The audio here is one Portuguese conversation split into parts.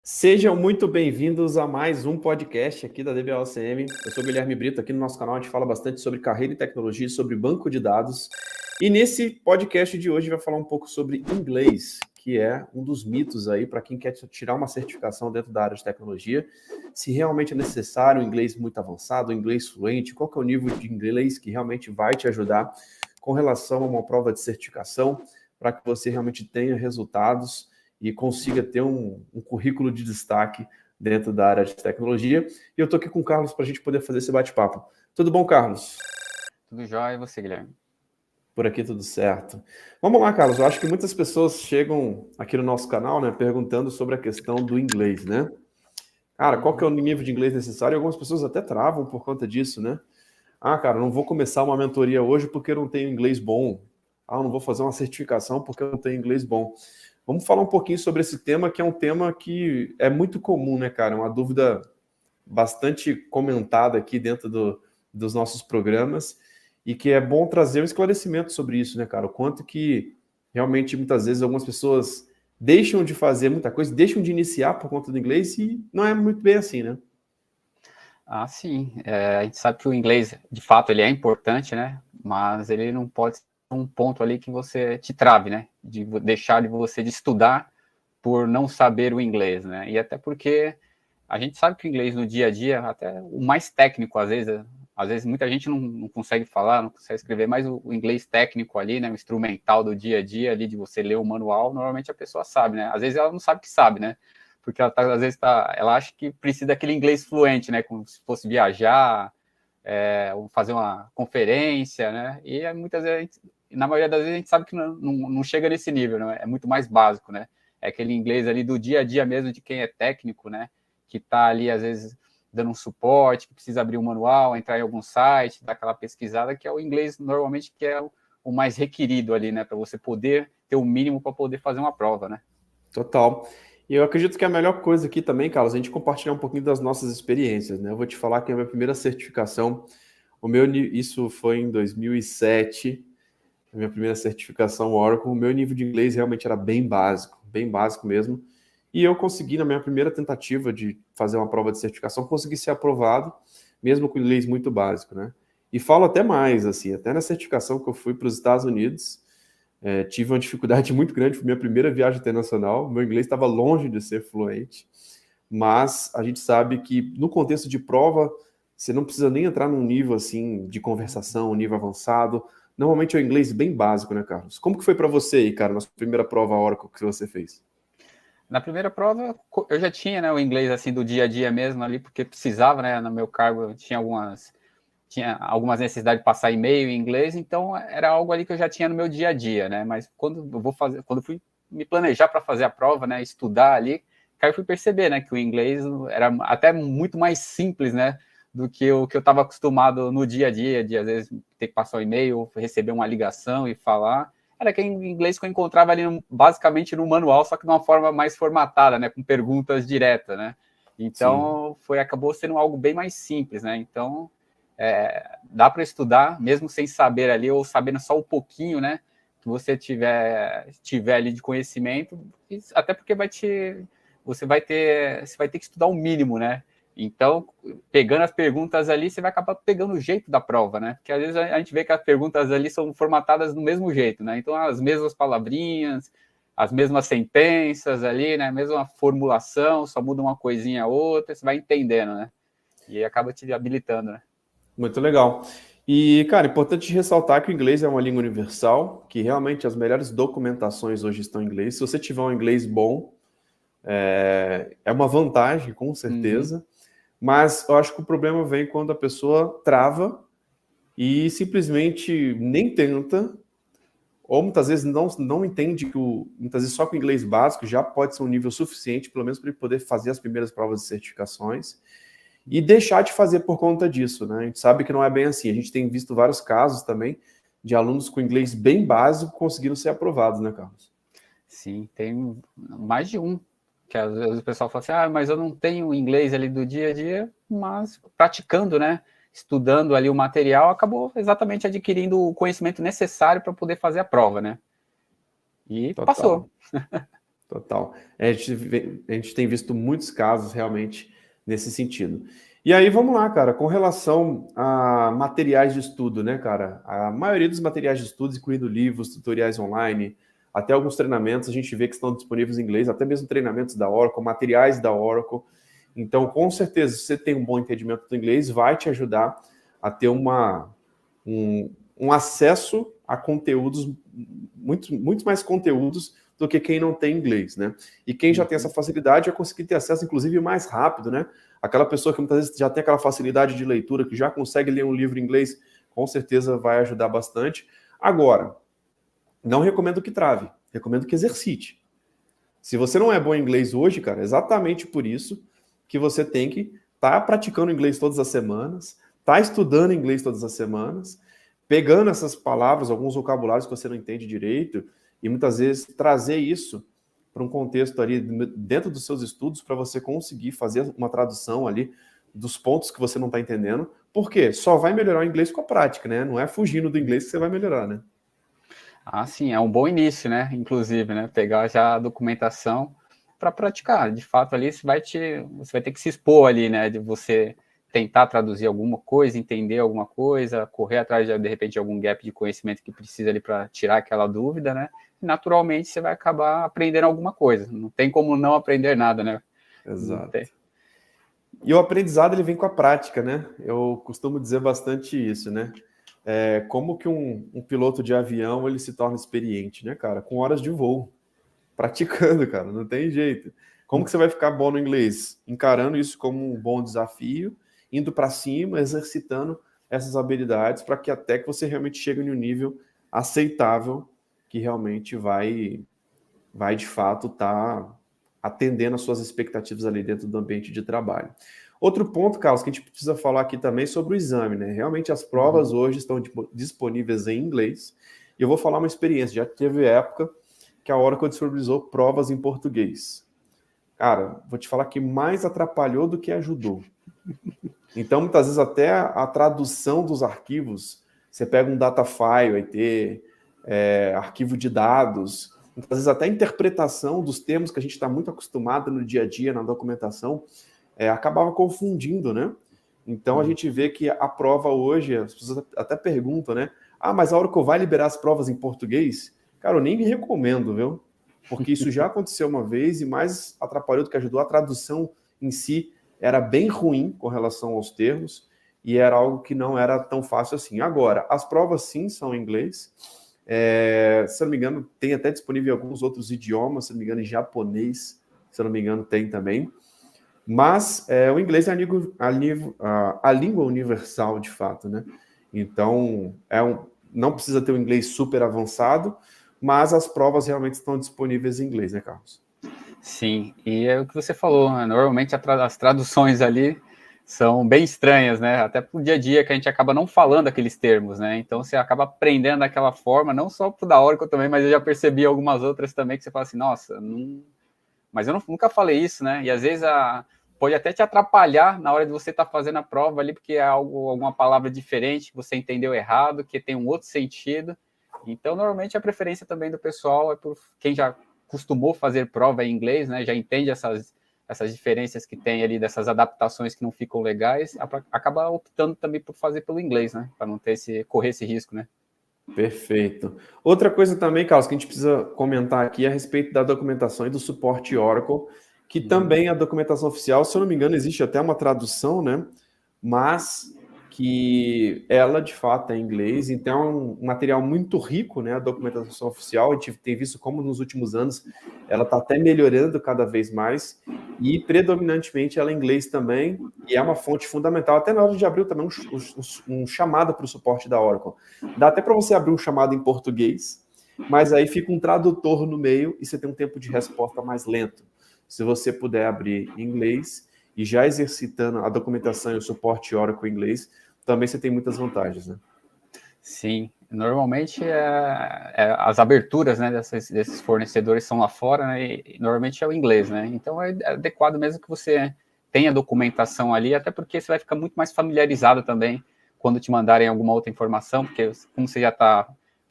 Sejam muito bem-vindos a mais um podcast aqui da DBOCM. Eu sou o Guilherme Brito, aqui no nosso canal a gente fala bastante sobre carreira e tecnologia, sobre banco de dados. E nesse podcast de hoje vai falar um pouco sobre inglês, que é um dos mitos aí para quem quer tirar uma certificação dentro da área de tecnologia. Se realmente é necessário um inglês muito avançado, um inglês fluente, qual que é o nível de inglês que realmente vai te ajudar com relação a uma prova de certificação para que você realmente tenha resultados e consiga ter um currículo de destaque dentro da área de tecnologia. E eu estou aqui com o Carlos para a gente poder fazer esse bate-papo. Tudo bom, Carlos? Tudo jóia, e você, Guilherme? Por aqui tudo certo. Vamos lá, Carlos. Eu acho que muitas pessoas chegam aqui no nosso canal, né, perguntando sobre a questão do inglês, né? Cara, qual que é o nível de inglês necessário? E algumas pessoas até travam por conta disso, né? Ah, cara, não vou começar uma mentoria hoje porque eu não tenho inglês bom. Ah, eu não vou fazer uma certificação porque eu não tenho inglês bom. Vamos falar um pouquinho sobre esse tema, que é um tema que é muito comum, né, cara? Uma dúvida bastante comentada aqui dentro dos nossos programas e que é bom trazer um esclarecimento sobre isso, né, cara? O quanto que realmente muitas vezes algumas pessoas deixam de fazer muita coisa, deixam de iniciar por conta do inglês e não é muito bem assim, né? Sim. A gente sabe que o inglês, de fato, ele é importante, né? Mas ele não pode ser um ponto ali que você te trave, né? De deixar de você de estudar por não saber o inglês, né? E até porque a gente sabe que o inglês no dia a dia, até o mais técnico, às vezes muita gente não consegue falar, não consegue escrever, mas o inglês técnico ali, né? O instrumental do dia a dia ali, de você ler o manual, normalmente a pessoa sabe, né? Às vezes ela não sabe que sabe, né? Porque ela às vezes ela acha que precisa daquele inglês fluente, né? Como se fosse viajar, ou fazer uma conferência, né? E muitas vezes, na maioria das vezes, a gente sabe que não chega nesse nível, né? É muito mais básico, né? É aquele inglês ali do dia a dia mesmo de quem é técnico, né? Que está ali, às vezes, dando um suporte, que precisa abrir um manual, entrar em algum site, dar aquela pesquisada, que é o inglês, normalmente, que é o mais requerido ali, né? Para você poder ter o mínimo para poder fazer uma prova, né? Total. E eu acredito que a melhor coisa aqui também, Carlos, é a gente compartilhar um pouquinho das nossas experiências, né? Eu vou te falar que a minha primeira certificação, isso foi em 2007, a minha primeira certificação Oracle, o meu nível de inglês realmente era bem básico mesmo. E eu consegui, na minha primeira tentativa de fazer uma prova de certificação, consegui ser aprovado, mesmo com inglês muito básico, né? E falo até mais, assim, até na certificação que eu fui para os Estados Unidos, tive uma dificuldade muito grande, foi minha primeira viagem internacional, meu inglês estava longe de ser fluente, mas a gente sabe que no contexto de prova, você não precisa nem entrar num nível assim de conversação, um nível avançado. Normalmente é o inglês bem básico, né, Carlos? Como que foi para você aí, cara, na sua primeira prova Oracle que você fez? Na primeira prova, eu já tinha, né, o inglês assim do dia a dia mesmo ali, porque precisava, né, no meu cargo eu tinha algumas necessidades de passar e-mail em inglês, então era algo ali que eu já tinha no meu dia a dia, né? Mas quando eu fui me planejar para fazer a prova, né, estudar ali, aí eu fui perceber, né, que o inglês era até muito mais simples, né, do que o que eu estava acostumado no dia a dia, de às vezes ter que passar o e-mail, receber uma ligação e falar. Era aquele inglês que eu encontrava ali basicamente no manual, só que de uma forma mais formatada, né, com perguntas diretas, né? Sim. Então acabou sendo algo bem mais simples, né? Então dá para estudar, mesmo sem saber ali, ou sabendo só um pouquinho, né? Que você tiver ali de conhecimento, até porque você vai ter que estudar o mínimo, né? Então, pegando as perguntas ali, você vai acabar pegando o jeito da prova, né? Porque às vezes a gente vê que as perguntas ali são formatadas do mesmo jeito, né? Então, as mesmas palavrinhas, as mesmas sentenças ali, né? A mesma formulação, só muda uma coisinha a outra, você vai entendendo, né? E acaba te habilitando, né? Muito legal. E, cara, importante ressaltar que o inglês é uma língua universal, que realmente as melhores documentações hoje estão em inglês. Se você tiver um inglês bom, é uma vantagem, com Uhum. certeza. Mas eu acho que o problema vem quando a pessoa trava e simplesmente nem tenta, ou muitas vezes não entende que muitas vezes só com o inglês básico já pode ser um nível suficiente, pelo menos para ele poder fazer as primeiras provas de certificações, e deixar de fazer por conta disso, né? A gente sabe que não é bem assim. A gente tem visto vários casos também de alunos com inglês bem básico conseguindo ser aprovados, né, Carlos? Sim, tem mais de um. Que às vezes o pessoal fala assim, mas eu não tenho inglês ali do dia a dia, mas praticando, né? Estudando ali o material, acabou exatamente adquirindo o conhecimento necessário para poder fazer a prova, né? E Total. passou. Total. A gente tem visto muitos casos realmente nesse sentido. E aí, vamos lá, cara, com relação a materiais de estudo, né, cara? A maioria dos materiais de estudo, incluindo livros, tutoriais online, até alguns treinamentos, a gente vê que estão disponíveis em inglês, até mesmo treinamentos da Oracle, materiais da Oracle. Então, com certeza, se você tem um bom entendimento do inglês, vai te ajudar a ter um acesso a conteúdos, muito mais conteúdos do que quem não tem inglês, né? E quem já tem essa facilidade vai conseguir ter acesso, inclusive, mais rápido, né? Aquela pessoa que muitas vezes já tem aquela facilidade de leitura, que já consegue ler um livro em inglês, com certeza vai ajudar bastante. Agora, não recomendo que trave, recomendo que exercite. Se você não é bom em inglês hoje, cara, é exatamente por isso que você tem que estar praticando inglês todas as semanas, estar estudando inglês todas as semanas, pegando essas palavras, alguns vocabulários que você não entende direito, e muitas vezes trazer isso para um contexto ali dentro dos seus estudos para você conseguir fazer uma tradução ali dos pontos que você não está entendendo. Por quê? Só vai melhorar o inglês com a prática, né? Não é fugindo do inglês que você vai melhorar, né? Ah, sim, é um bom início, né? Inclusive, né? Pegar já a documentação para praticar. De fato, ali você vai ter que se expor ali, né? De você tentar traduzir alguma coisa, entender alguma coisa, correr atrás de repente de algum gap de conhecimento que precisa ali para tirar aquela dúvida, né? E, naturalmente você vai acabar aprendendo alguma coisa. Não tem como não aprender nada, né? Exato. E o aprendizado ele vem com a prática, né? Eu costumo dizer bastante isso, né? Como que um piloto de avião ele se torna experiente, né, cara? Com horas de voo, praticando, cara, não tem jeito. Como que você vai ficar bom no inglês? Encarando isso como um bom desafio, indo para cima, exercitando essas habilidades para que até que você realmente chegue em um nível aceitável que realmente vai de fato estar atendendo às suas expectativas ali dentro do ambiente de trabalho. Outro ponto, Carlos, que a gente precisa falar aqui também sobre o exame, né? Realmente as provas hoje estão disponíveis em inglês. E eu vou falar uma experiência. Já teve época que a Oracle disponibilizou provas em português. Cara, vou te falar que mais atrapalhou do que ajudou. Então, muitas vezes, até a tradução dos arquivos, você pega um data file, aí ter arquivo de dados, muitas vezes até a interpretação dos termos que a gente está muito acostumado no dia a dia, na documentação, acabava confundindo, né? Então, a gente vê que a prova hoje, as pessoas até perguntam, né? Ah, mas a Oracle vai liberar as provas em português? Cara, eu nem me recomendo, viu? Porque isso já aconteceu uma vez e mais atrapalhou do que ajudou. A tradução em si era bem ruim com relação aos termos e era algo que não era tão fácil assim. Agora, as provas sim são em inglês. Se eu não me engano, tem até disponível em alguns outros idiomas, se eu não me engano, em japonês, se eu não me engano, tem também. Mas o inglês é a língua universal, de fato, né? Então, não precisa ter um inglês super avançado, mas as provas realmente estão disponíveis em inglês, né, Carlos? Sim, e é o que você falou, né? Normalmente as traduções ali são bem estranhas, né? Até pro dia a dia que a gente acaba não falando aqueles termos, né? Então você acaba aprendendo daquela forma, não só pro da Oracle também, mas eu já percebi algumas outras também que você fala assim, nossa, mas eu nunca falei isso, né? E às vezes pode até te atrapalhar na hora de você estar fazendo a prova ali, porque é alguma palavra diferente que você entendeu errado, que tem um outro sentido. Então, normalmente, a preferência também do pessoal é por quem já costumou fazer prova em inglês, né? Já entende essas diferenças que tem ali, dessas adaptações que não ficam legais, acaba optando também por fazer pelo inglês, né? Para não correr esse risco, né? Perfeito. Outra coisa também, Carlos, que a gente precisa comentar aqui é a respeito da documentação e do suporte Oracle, que também a documentação oficial, se eu não me engano, existe até uma tradução, né? Mas que ela, de fato, é em inglês, então é um material muito rico, né? A documentação oficial, a gente tem visto como nos últimos anos ela está até melhorando cada vez mais, e predominantemente ela é em inglês também, e é uma fonte fundamental, até na hora de abrir também um chamado para o suporte da Oracle. Dá até para você abrir um chamado em português, mas aí fica um tradutor no meio e você tem um tempo de resposta mais lento. Se você puder abrir em inglês e já exercitando a documentação e o suporte Oracle em inglês, também você tem muitas vantagens, né? Sim, normalmente as aberturas, né, desses fornecedores são lá fora, né, e normalmente é o inglês, né? Então é adequado mesmo que você tenha documentação ali, até porque você vai ficar muito mais familiarizado também quando te mandarem alguma outra informação, porque como você já está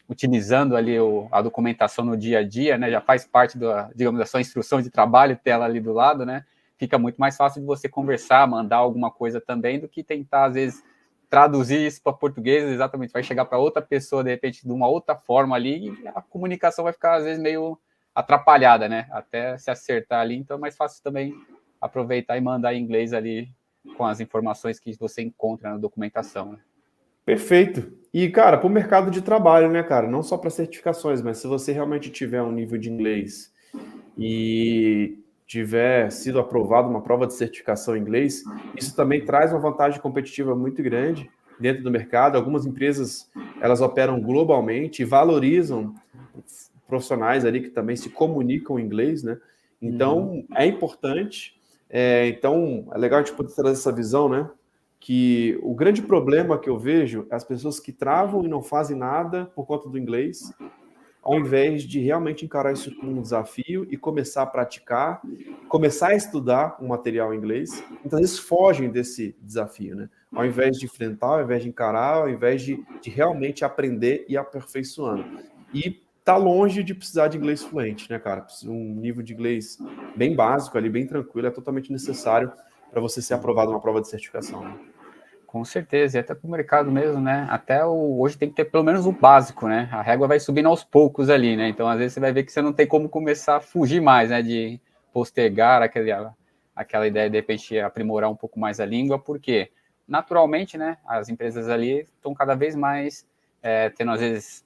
utilizando ali a documentação no dia a dia, né? Já faz parte digamos, da sua instrução de trabalho, ter ela ali do lado, né? Fica muito mais fácil de você conversar, mandar alguma coisa também, do que tentar, às vezes, traduzir isso para português, exatamente, vai chegar para outra pessoa, de repente, de uma outra forma ali, e a comunicação vai ficar, às vezes, meio atrapalhada, né? Até se acertar ali, então é mais fácil também aproveitar e mandar em inglês ali com as informações que você encontra na documentação, né? Perfeito. E, cara, para o mercado de trabalho, né, cara? Não só para certificações, mas se você realmente tiver um nível de inglês e tiver sido aprovado uma prova de certificação em inglês, isso também traz uma vantagem competitiva muito grande dentro do mercado. Algumas empresas, elas operam globalmente e valorizam profissionais ali que também se comunicam em inglês, né? Então, é importante. Então, é legal a gente poder trazer essa visão, né? Que o grande problema que eu vejo é as pessoas que travam e não fazem nada por conta do inglês, ao invés de realmente encarar isso como um desafio e começar a praticar, começar a estudar um material em inglês. Muitas vezes fogem desse desafio, né? Ao invés de enfrentar, ao invés de encarar, ao invés de realmente aprender e aperfeiçoando. E tá longe de precisar de inglês fluente, né, cara? Um nível de inglês bem básico ali, bem tranquilo, é totalmente necessário para você ser aprovado numa prova de certificação, né? Com certeza, e até para o mercado mesmo, né? Hoje tem que ter pelo menos o básico, né? A régua vai subindo aos poucos ali, né? Então, às vezes, você vai ver que você não tem como começar a fugir mais, né? De postergar aquela ideia de repente aprimorar um pouco mais a língua, porque naturalmente, né? As empresas ali estão cada vez mais tendo, às vezes,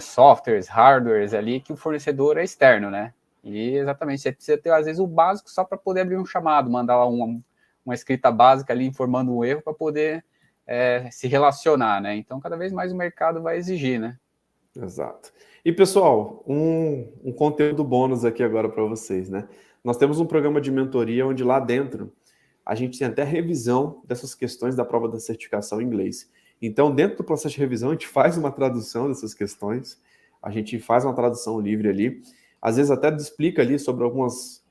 softwares, hardwares ali que o fornecedor é externo, né? E exatamente, você precisa ter, às vezes, o básico só para poder abrir um chamado, mandar lá uma escrita básica ali informando um erro para poder se relacionar, né? Então, cada vez mais o mercado vai exigir, né? Exato. E, pessoal, um conteúdo bônus aqui agora para vocês, né? Nós temos um programa de mentoria onde lá dentro a gente tem até revisão dessas questões da prova da certificação em inglês. Então, dentro do processo de revisão, a gente faz uma tradução dessas questões, a gente faz uma tradução livre ali, às vezes até explica ali sobre algumas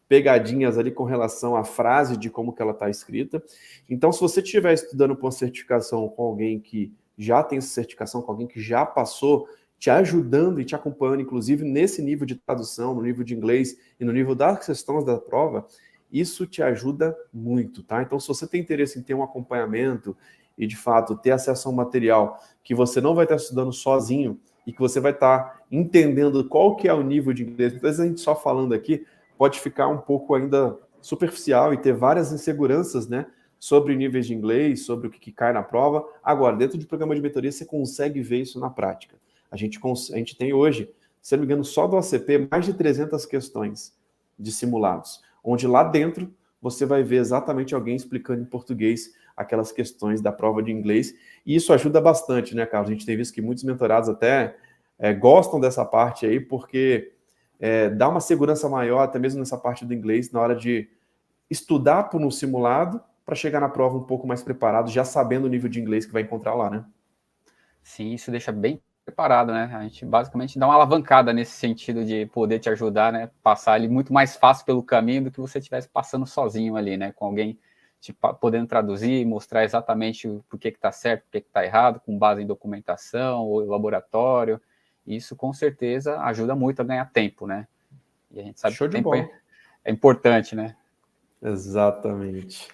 pegadinhas ali com relação à frase de como que ela está escrita. Então, se você estiver estudando para uma certificação com alguém que já tem essa certificação, com alguém que já passou, te ajudando e te acompanhando, inclusive nesse nível de tradução, no nível de inglês e no nível das questões da prova, isso te ajuda muito, tá? Então, se você tem interesse em ter um acompanhamento e, de fato, ter acesso a um material que você não vai estar estudando sozinho e que você vai estar entendendo qual que é o nível de inglês, muitas vezes a gente só falando aqui pode ficar um pouco ainda superficial e ter várias inseguranças, né, sobre níveis de inglês, sobre o que cai na prova. Agora, dentro do programa de mentoria, você consegue ver isso na prática. A gente tem hoje, se não me engano, só do ACP, mais de 300 questões de simulados, onde lá dentro você vai ver exatamente alguém explicando em português aquelas questões da prova de inglês, e isso ajuda bastante, né, Carlos? A gente tem visto que muitos mentorados até gostam dessa parte aí, porque dá uma segurança maior, até mesmo nessa parte do inglês, na hora de estudar por um simulado, para chegar na prova um pouco mais preparado, já sabendo o nível de inglês que vai encontrar lá, né? Sim, isso deixa bem preparado, né? A gente basicamente dá uma alavancada nesse sentido de poder te ajudar, né? Passar ali muito mais fácil pelo caminho do que você estivesse passando sozinho ali, né? Com alguém podendo traduzir, mostrar exatamente por que está certo, por que está errado, com base em documentação ou laboratório. Isso com certeza ajuda muito a ganhar tempo, né? E a gente sabe que o tempo é importante, né? Exatamente.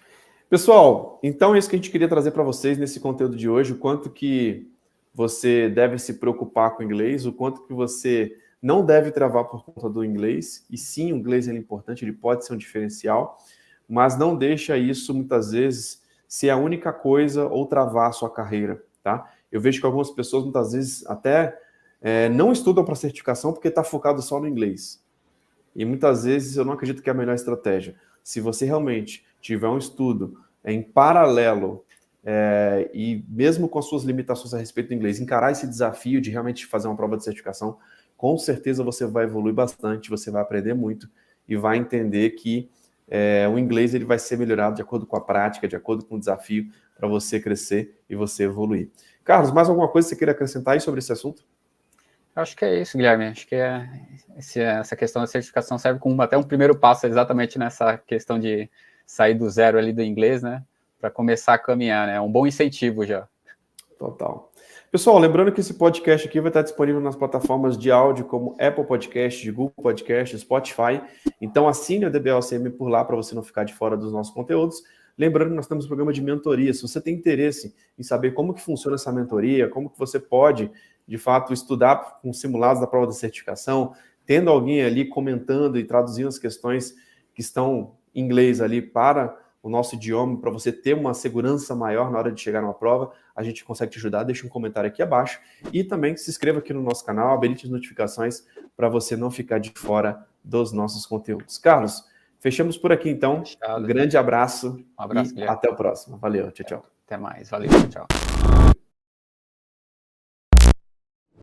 Pessoal, então é isso que a gente queria trazer para vocês nesse conteúdo de hoje, o quanto que você deve se preocupar com o inglês, o quanto que você não deve travar por conta do inglês, e sim, o inglês é importante, ele pode ser um diferencial, mas não deixa isso, muitas vezes, ser a única coisa ou travar a sua carreira, tá? Eu vejo que algumas pessoas, muitas vezes, até não estudam para certificação porque está focado só no inglês. E muitas vezes eu não acredito que é a melhor estratégia. Se você realmente tiver um estudo em paralelo e mesmo com as suas limitações a respeito do inglês, encarar esse desafio de realmente fazer uma prova de certificação, com certeza você vai evoluir bastante, você vai aprender muito e vai entender que o inglês ele vai ser melhorado de acordo com a prática, de acordo com o desafio, para você crescer e você evoluir. Carlos, mais alguma coisa que você queira acrescentar aí sobre esse assunto? Acho que é isso, Guilherme. Acho que essa questão da certificação serve como até um primeiro passo exatamente nessa questão de sair do zero ali do inglês, né? Para começar a caminhar, né? É um bom incentivo já. Total. Pessoal, lembrando que esse podcast aqui vai estar disponível nas plataformas de áudio como Apple Podcast, Google Podcast, Spotify. Então assine a DBOCM por lá para você não ficar de fora dos nossos conteúdos. Lembrando que nós temos um programa de mentoria. Se você tem interesse em saber como que funciona essa mentoria, como que você pode, de fato, estudar com simulados da prova da certificação, tendo alguém ali comentando e traduzindo as questões que estão em inglês ali para o nosso idioma, para você ter uma segurança maior na hora de chegar numa prova, a gente consegue te ajudar. Deixa um comentário aqui abaixo e também se inscreva aqui no nosso canal, habilite as notificações para você não ficar de fora dos nossos conteúdos. Carlos, fechamos por aqui então. Fechado. Um grande abraço, Um abraço, e Guilherme. até o próximo. Valeu, tchau, tchau. Até mais, valeu, tchau.